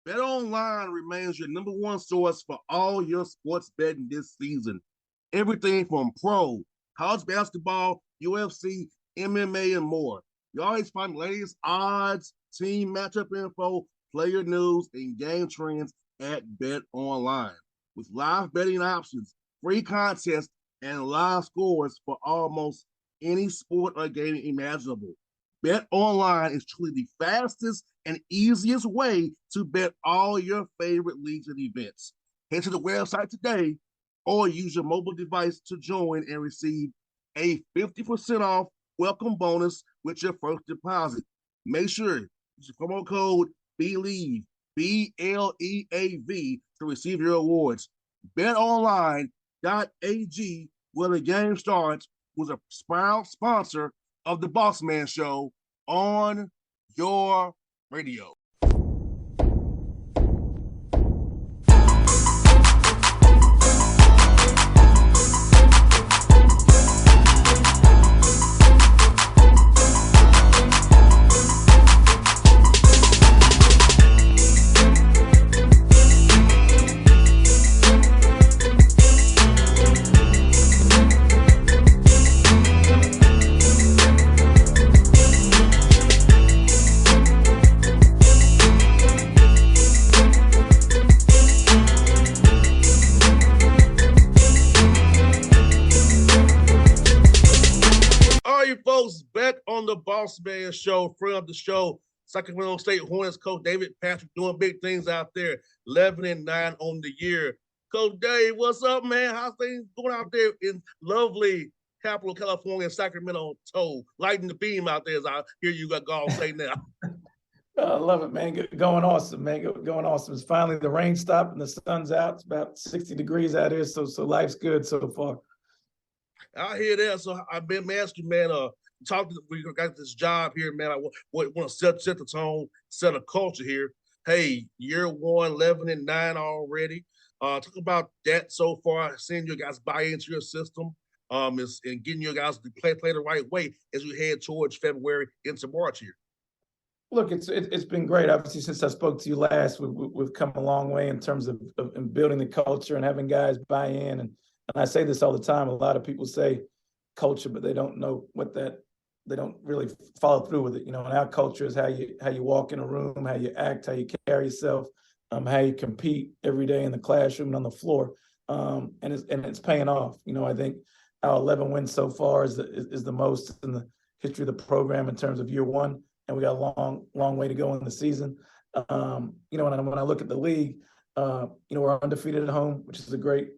BetOnline remains your number one source for all your sports betting this season. Everything from pro, college basketball, UFC, MMA, and more. You always find the latest odds, team matchup info, player news, and game trends at BetOnline. With live betting options, free contests, and live scores for almost any sport or game imaginable. Bet Online is truly the fastest and easiest way to bet all your favorite leagues and events. Head to the website today or use your mobile device to join and receive a 50% off welcome bonus with your first deposit. Make sure you use the promo code BLEAV, BLEAV, to receive your awards. BetOnline.ag, where the game starts, was a proud sponsor of the Bossman Show on your radio. Folks, back on the Bossman Show, friend of the show, Sacramento State Hornets coach David Patrick, doing big things out there, 11-9 on the year. Coach Dave, what's up, man? How's things going out there in lovely capital California, Sacramento, lighting the beam out there, as I hear you got Gall say now. I love it, man. Going awesome, man. Going awesome. It's finally the rain stopped and the sun's out. It's about 60 degrees out here, so life's good so far. I hear that. So I've been asking, man, we got this job here, man. I want to set the tone, set a culture here. Hey, year one, 11-9 already. Talk about that so far, seeing you guys buy into your system, and getting you guys to play the right way as we head towards February into March here. Look, it's been great. Obviously, since I spoke to you last, we've come a long way in terms of building the culture and having guys buy in. And I say this all the time. A lot of people say culture, but they don't know they don't really follow through with it. You know, and our culture is how you walk in a room, how you act, how you carry yourself, how you compete every day in the classroom and on the floor. And it's paying off. You know, I think our 11 wins so far is the most in the history of the program in terms of year one. And we got a long way to go in the season. You know, when I look at the league, you know, we're undefeated at home, which is a great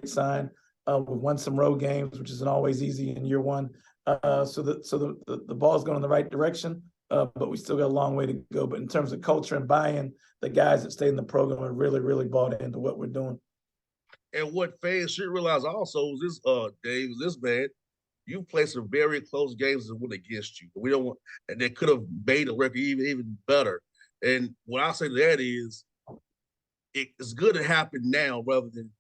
sign. We've won some road games, which isn't always easy in year one. So the ball's going in the right direction, but we still got a long way to go. But in terms of culture and buy-in, the guys that stayed in the program are really, really bought into what we're doing. And what fans should realize also is this, Dave, man, you played some very close games that went against you. We don't want, and they could have made the record even better. And what I say to that is, it's good to happen now rather than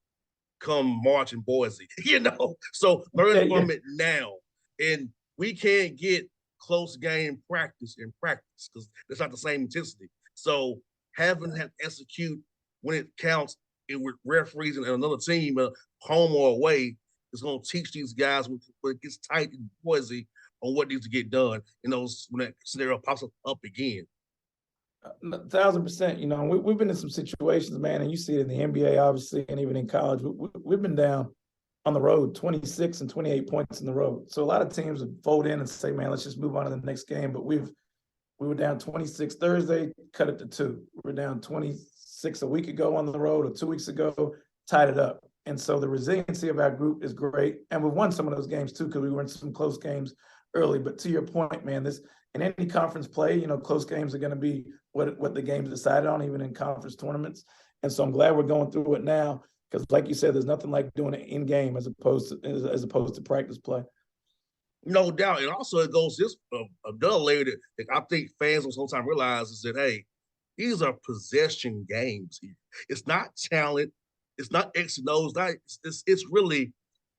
come March in Boise, you know? So learn from it now. And we can't get close game practice because it's not the same intensity. So having to execute when it counts with referees and another team, home or away, is going to teach these guys when it gets tight in Boise on what needs to get done when that scenario pops up again. 1,000%. You know, we've been in some situations, man, and you see it in the NBA, obviously, and even in college. We've been down on the road 26 and 28 points in the road. So a lot of teams would fold in and say, man, let's just move on to the next game. But we were down 26 Thursday, cut it to 2. We were down 26 a week ago on the road, or 2 weeks ago, tied it up. And so the resiliency of our group is great. And we've won some of those games too, because we were in some close games early. But to your point, man, in any conference play, you know, close games are going to be what the game's decided on, even in conference tournaments. And so I'm glad we're going through it now, because like you said, there's nothing like doing it in game as opposed to practice play. No doubt. And also it goes this another layer that I think fans will sometimes realize is that, hey, these are possession games here. It's not talent. It's not X and O's. It's really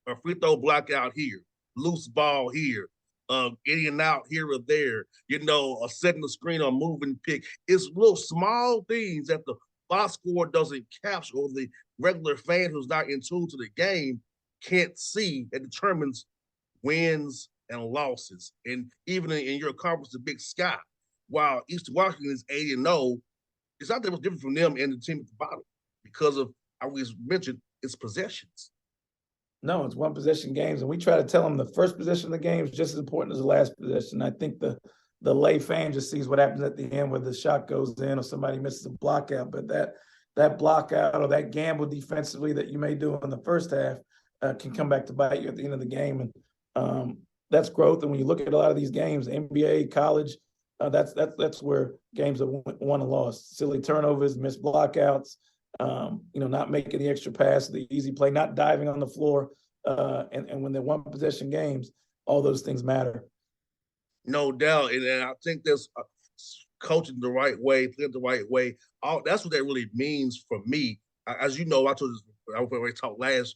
a free throw block out here, loose ball here, in and out here or there, you know, setting the screen or moving pick. It's little small things that the box score doesn't capture, or the regular fan who's not in tune to the game can't see, it determines wins and losses. And even in your conference, the Big Sky, while Eastern Washington is 80-0, it's not that much different from them and the team at the bottom because of, I always mentioned, it's possessions. No, it's one possession games, and we try to tell them the first possession of the game is just as important as the last possession. I think the lay fan just sees what happens at the end, where the shot goes in or somebody misses a block out. But that block out or that gamble defensively that you may do in the first half can come back to bite you at the end of the game, and that's growth. And when you look at a lot of these games, NBA, college, that's where games are won and lost. Silly turnovers, missed blockouts, not making the extra pass, the easy play, not diving on the floor. And when they're one possession games, all those things matter. No doubt. And I think there's coaching the right way, playing the right way. That's what that really means for me. As you know, I told you, I already talked last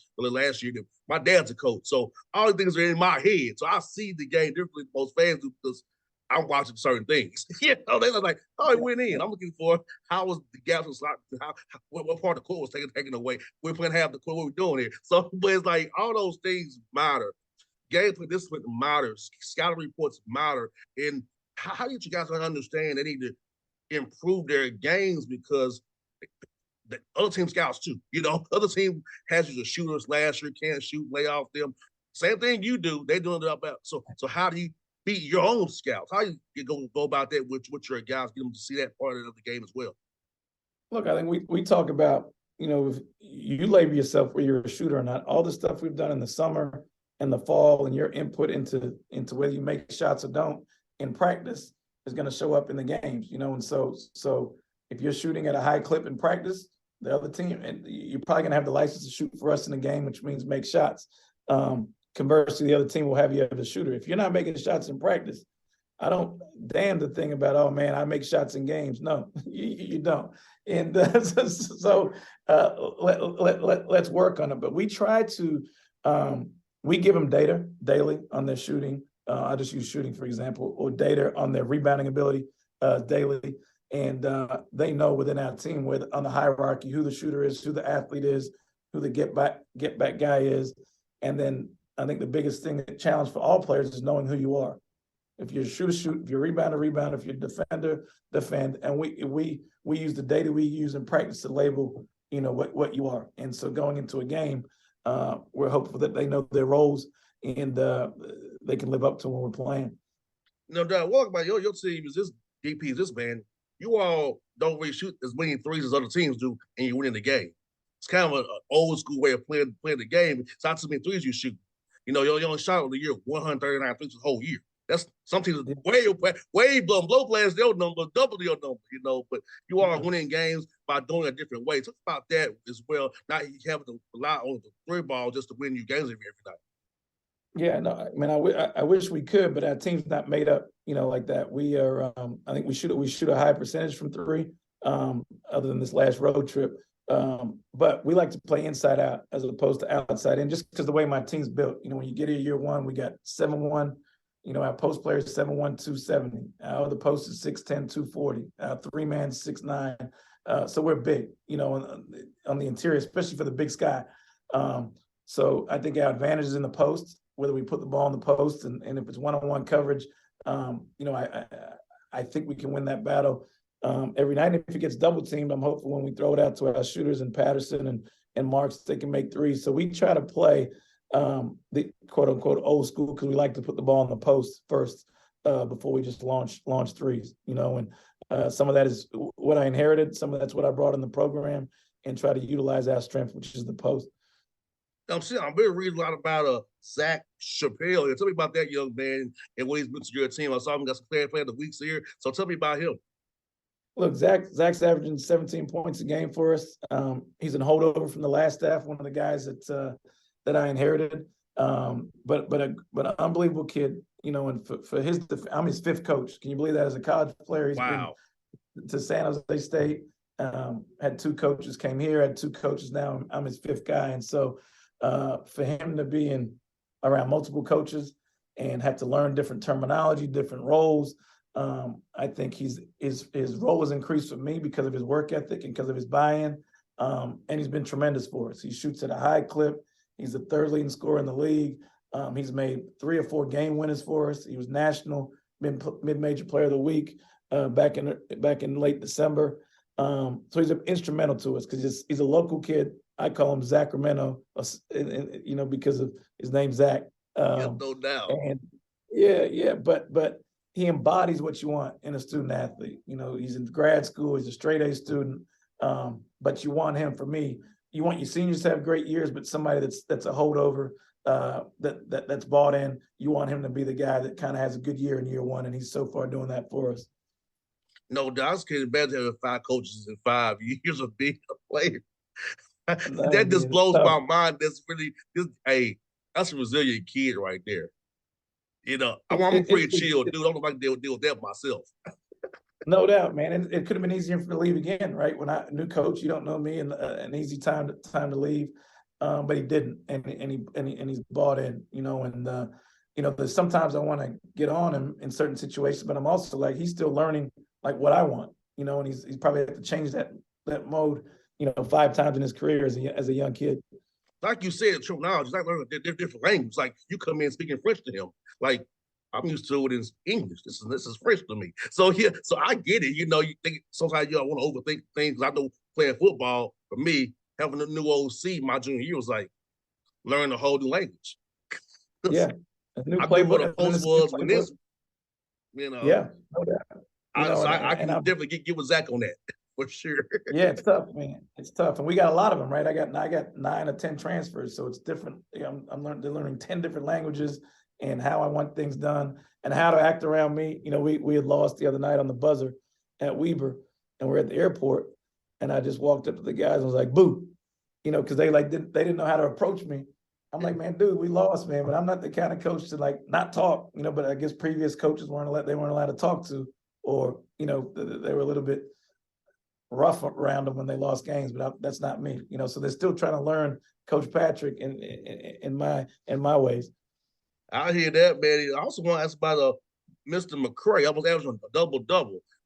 year. My dad's a coach, so all the things are in my head. So I see the game differently than most fans do because I'm watching certain things. They're like, oh, it went in. I'm looking for how was the gaps was what part of the court was taken away. We're playing half the court. What we're doing here. So, but it's like all those things matter. Gameplay discipline matters. Scouting reports matter. And how did you guys understand they need to improve their games because the other team scouts too. Other team has you as shooters last year, can't shoot, lay off them. Same thing you do. They doing it up out. So how do you beat your own scouts? How do you go about that with your guys, get them to see that part of the game as well? Look, I think we talk about, if you label yourself where you're a shooter or not, all the stuff we've done in the summer and the fall and your input into whether you make shots or don't in practice is going to show up in the games, and so if you're shooting at a high clip in practice, the other team, and you're probably going to have the license to shoot for us in the game, which means make shots. Conversely, the other team will have you as a shooter. If you're not making shots in practice, I don't damn the thing about, oh man, I make shots in games. No, you don't. And so let's work on it. But we try to, we give them data daily on their shooting. I just use shooting, for example, or data on their rebounding ability daily. And they know within our team, where on the hierarchy, who the shooter is, who the athlete is, who the get back guy is. And then I think the biggest thing, the challenge for all players, is knowing who you are. If you're a shooter, shoot. If you're a rebounder, rebound. If you're a defender, defend. And we use the data we use in practice to label, what you are. And so going into a game, we're hopeful that they know their roles and they can live up to when we're playing. No doubt. What about your team? Is this DP? Is this man? You all don't really shoot as many threes as other teams do, and you win the game. It's kind of an old school way of playing the game. It's not too many threes you shoot. You only shot on the year 139 threes the whole year. That's some teams way blow players their number, double your number, but you are winning games by doing a different way. Talk about that as well. Not having to rely on the three ball just to win you games every night. Yeah, no, I mean, I wish we could, but our team's not made up, like that. We are, I think we shoot a high percentage from three, other than this last road trip. But we like to play inside out as opposed to outside in, just because the way my team's built. When you get here year one, we got 7'1". Our post player is 7'1", 270. Our other post is 6'10", 240. Our three-man 6'9". So we're big, on the interior, especially for the Big Sky. So I think our advantage is in the post, whether we put the ball in the post and if it's one-on-one coverage, I think we can win that battle every night. If it gets double teamed, I'm hopeful when we throw it out to our shooters and Patterson and Marks, they can make threes. So we try to play the quote unquote old school because we like to put the ball in the post first before we just launch threes, and some of that is what I inherited. Some of that's what I brought in the program and try to utilize our strength, which is the post. I'm really reading a lot about Zach Chappelle. Tell me about that young man and what he's been to your team. I saw him got some player of the weeks here. So tell me about him. Look, Zach's averaging 17 points a game for us. He's an holdover from the last staff, one of the guys that I inherited. But an unbelievable kid, and for I'm his fifth coach. Can you believe that? As a college player, he's been to San Jose State, had two coaches, came here, had two coaches now. I'm his fifth guy. And so for him to be around multiple coaches and have to learn different terminology, different roles, I think his role has increased for me because of his work ethic and because of his buy-in. And he's been tremendous for us. He shoots at a high clip. He's the third leading scorer in the league. He's made 3 or 4 game winners for us. He was national mid-major player of the week back in late December. So he's instrumental to us because he's a local kid. I call him Sacramento, because of his name Zach. No doubt. And yeah, but he embodies what you want in a student athlete. He's in grad school. He's a straight A student. But you want him, for me, you want your seniors to have great years, but somebody that's a holdover, that's bought in. You want him to be the guy that kind of has a good year in year one, and he's so far doing that for us. No doubt. I was kidding. Better having 5 coaches in 5 years of being a player. That just blows my mind. That's that's a resilient kid right there. I'm pretty chill, dude. I don't know if I can deal with that myself. No doubt, man. It could have been easier for me to leave again, right? When new coach, you don't know me, and an easy time to leave, but he didn't, and he's bought in, there's sometimes I want to get on him in certain situations, but I'm also like, he's still learning like what I want, and he's probably had to change that mode, 5 times in his career as a young kid. Like you said, true knowledge. It's like learning a different language. Like you come in speaking French to him, like I'm used to it in English. This is French to me. So so I get it. You think sometimes you don't want to overthink things. I know playing football for me, having a new OC my junior year was like learning a whole new language. Yeah, I knew what a post was when this. Yeah, no doubt. I can definitely get with Zach on that. For sure. Yeah, it's tough, man. It's tough, and we got a lot of them, right? I got 9 or 10 transfers, so it's different. I'm learning 10 different languages and how I want things done and how to act around me. We had lost the other night on the buzzer at Weber, and we're at the airport, and I just walked up to the guys and was like, "Boo," because they didn't know how to approach me. I'm like, "Man, dude, we lost, man," but I'm not the kind of coach to like not talk, but I guess previous coaches weren't allowed to talk to, or they were a little bit rough around them when they lost games, but that's not me, so they're still trying to learn Coach Patrick in my ways. I hear that, man. I also want to ask about Mr. McCray. Almost averaging a double,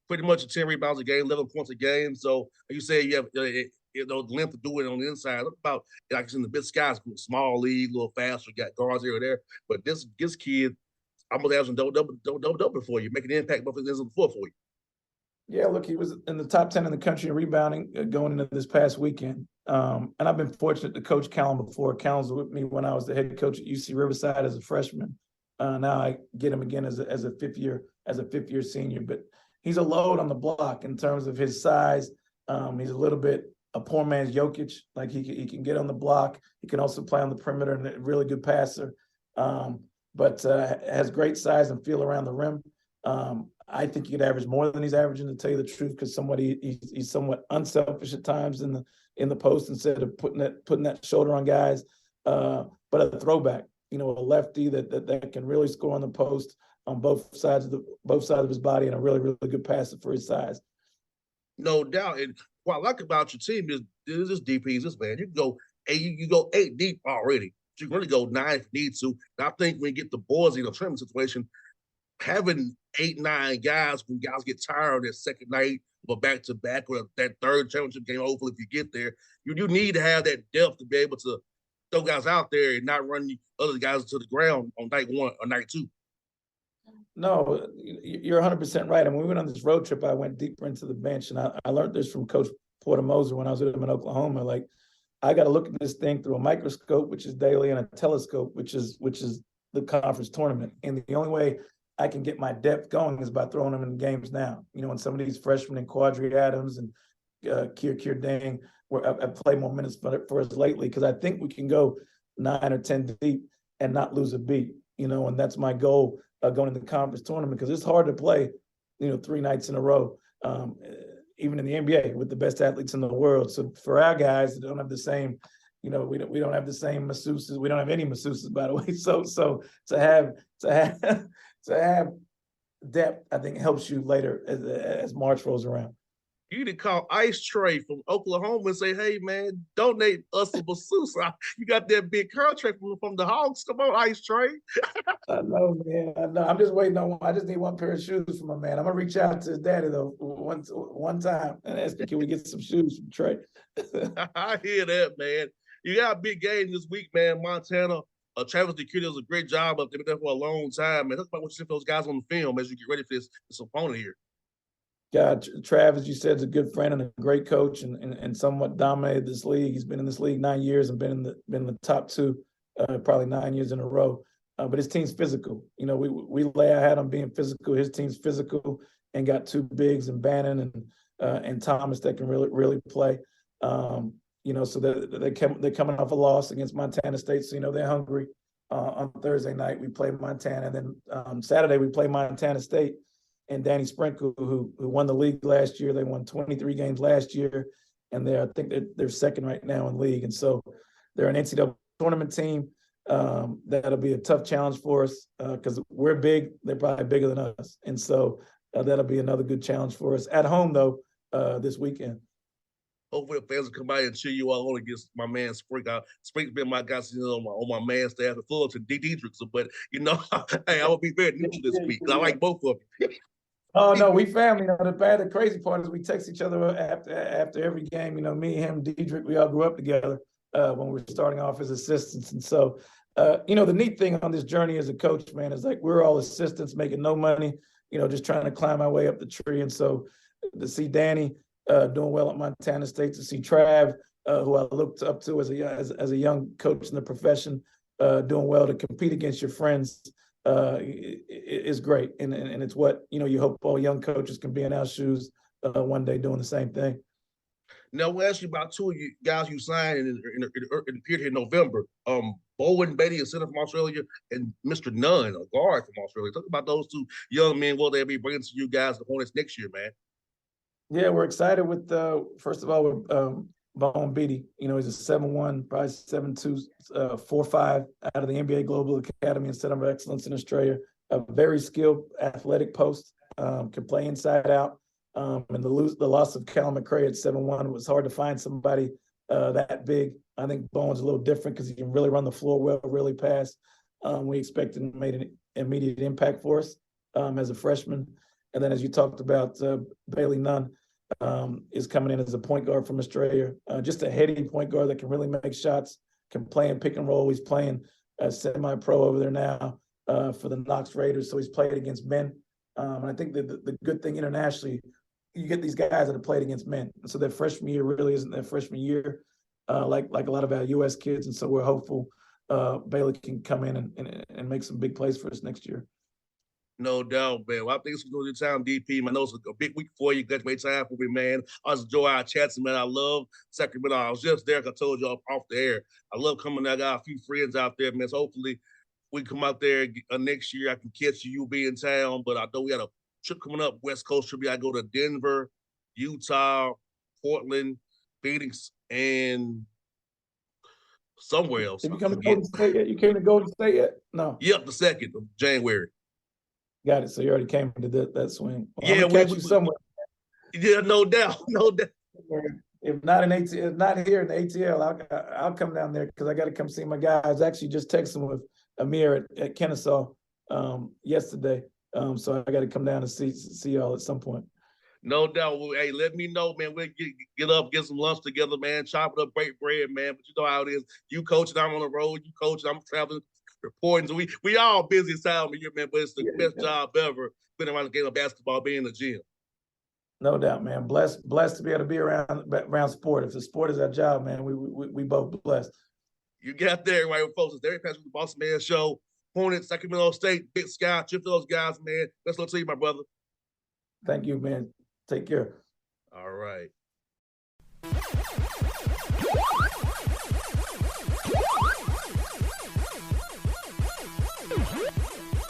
pretty much 10 rebounds a game, 11 points a game. So you say you have the length to do it on the inside. Look about like it's in the Big Skies, small league, a little faster, got guards here or there. But this kid almost averaging double for you, making an impact both ends of the floor for you. Yeah, look, he was in the top 10 in the country in rebounding going into this past weekend. And I've been fortunate to coach Callum before. Callum's with me when I was the head coach at UC Riverside as a freshman. Now I get him again as a fifth year senior. But he's a load on the block in terms of his size. He's a little bit a poor man's Jokic. Like he can get on the block. He can also play on the perimeter and a really good passer. But has great size and feel around the rim. I think he could average more than he's averaging, to tell you the truth, because he's somewhat unselfish at times in the post instead of putting that shoulder on guys. But a throwback, a lefty that can really score on the post on both sides of his body, and a really, really good passer for his size. No doubt. And what I like about your team is this DPs, this man. You go 8 deep already. You can really go 9 if you need to. And I think when you get the boys in a tournament situation, having 8, 9 guys, when guys get tired of their second night or back to back or that third championship game, hopefully if you get there, you need to have that depth to be able to throw guys out there and not run other guys to the ground on night 1 or night 2. No, you're 100% right. And when we went on this road trip, I went deeper into the bench, and I learned this from Coach Porter Moser when I was with him in Oklahoma. Like, I got to look at this thing through a microscope, which is daily, and a telescope, which is the conference tournament. And the only way I can get my depth going is by throwing them in games now. And some of these freshmen and Quadri Adams and Kier Dang have played more minutes for us lately, because I think we can go 9 or 10 deep and not lose a beat. And that's my goal going into the conference tournament, because it's hard to play, 3 nights in a row, even in the NBA with the best athletes in the world. So for our guys that don't have the same, we don't have the same masseuses. We don't have any masseuses, by the way. So to have depth, I think, helps you later as March rolls around. You need to call Ice Tray from Oklahoma and say, hey, man, donate us a masseuse. You got that big contract from the Hawks. Come on, Ice Tray. I know, man. I know. I'm just waiting on. I just need one pair of shoes for my man. I'm gonna reach out to his daddy though one time and ask him, can we get some shoes from Trey? I hear that, man. You got a big game this week, man. Montana. Travis DeCutie does a great job up there. Been there for a long time, man. Talk about what you see for those guys on the film as you get ready for this opponent here. God, Travis, you said, is a good friend and a great coach, and somewhat dominated this league. He's been in this league 9 years and been in the top two, probably 9 years in a row. But his team's physical. You know, we lay our hat on being physical. His team's physical and got two bigs and Bannon and Thomas that can really play. You know, so they're coming off a loss against Montana State, so you know they're hungry. On Thursday night we play Montana, and then Saturday we play Montana State. And Danny Sprinkle, who won the league last year. They won 23 games last year, and I think they're second right now in league. And so they're an NCAA tournament team. That'll be a tough challenge for us because we're big. They're probably bigger than us. And so that'll be another good challenge for us. At home, though, this weekend. Hopefully the fans will come by and cheer you all on against my man Sprinkle. Sprinkle's been my guy on my man staff and full to Diedrich. But, you know, hey, I will be very neutral this week because I like both of them. Oh no, we family. You know, the crazy part is we text each other after every game. You know, me, him, Diedrich, we all grew up together when we were starting off as assistants. And so, you know, the neat thing on this journey as a coach, man, is like we're all assistants making no money. You know, just trying to climb our way up the tree. And so, to see Danny doing well at Montana State, to see Trav, who I looked up to as a young coach in the profession, doing well, to compete against your friends. Is great, and it's what you know. You hope all young coaches can be in our shoes one day, doing the same thing. Now we'll ask you about two of you guys you signed in the period here in November. Bowen Beatty, a center from Australia, and Mr. Nunn, a guard from Australia. Talk about those two young men. What they'll be bringing to you guys the Hornets next year, man. Yeah, we're excited with first of all with Bowen Beatty. You know, he's a 7'1", probably 7'2", 4'5" out of the NBA Global Academy and Center of Excellence in Australia. A very skilled athletic post, can play inside out. And the loss of Callum McRae at 7'1", it was hard to find somebody that big. I think Bowen's a little different because he can really run the floor well, really pass. We expected and made an immediate impact for us as a freshman. And then as you talked about, Bailey Nunn, is coming in as a point guard from Australia. Just a heady point guard that can really make shots, can play in pick and roll. He's playing semi-pro over there now for the Knox Raiders, so he's played against men. And I think that the good thing internationally, you get these guys that have played against men. So their freshman year really isn't their freshman year, like a lot of our U.S. kids. And so we're hopeful Bailey can come in and make some big plays for us next year. No doubt, man. Well, I think it's going to do time, DP. Man, I know it's a big week for you. Glad you made time for me, man. I was enjoying our chats, man. I love Sacramento. I was just there, like I told you off the air. I love coming. I got a few friends out there, man. So hopefully we come out there next year. I can catch you. You'll be in town. But I know we got a trip coming up, West Coast trip. I go to Denver, Utah, Portland, Phoenix, and somewhere else. Have you come to Golden State yet? You came to Golden State yet? No. Yep, the 2nd of January. Got it. So you already came to that swing. Well, yeah, I'm gonna catch you somewhere. Yeah, no doubt, no doubt. If not in if not here in the ATL, I'll come down there because I got to come see my guy. I was actually just texting with Amir at Kennesaw yesterday, so I got to come down and see y'all at some point. No doubt. Well, hey, let me know, man. We'll get up, get some lunch together, man. Chop it up, break bread, man. But you know how it is. You coaching, I'm on the road. You coaching, I'm traveling, reporting. So we all busy time of year, man. But it's the best job ever. Been around the game of basketball, being in the gym. No doubt, man. Blessed to be able to be around sport. If the sport is our job, man, we both blessed. You got there, right, folks. It's Derek Patrick with the Bossman Show. Hornets, Sacramento State, Big Sky. Chip those guys, man. Best luck to you, my brother. Thank you, man. Take care. All right.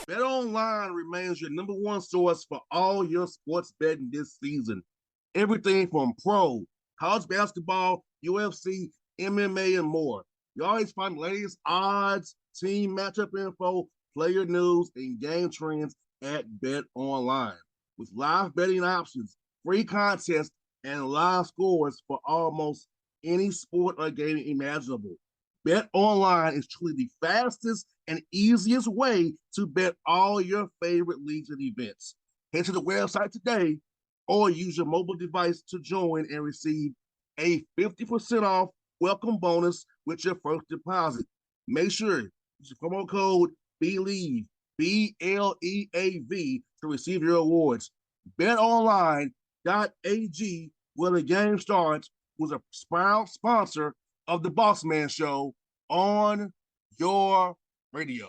BetOnline remains your number one source for all your sports betting this season. Everything from pro, college basketball, UFC, MMA, and more. You always find the latest odds, team matchup info, player news, and game trends at BetOnline. With live betting options, free contests, and live scores for almost any sport or game imaginable. Bet Online is truly the fastest and easiest way to bet all your favorite leagues and events. Head to the website today or use your mobile device to join and receive a 50% off welcome bonus with your first deposit. Make sure use the promo code BLEAV, BLEAV, to receive your awards. BetOnline.ag, where the game starts, was a proud sponsor of the Bossman Show on your radio.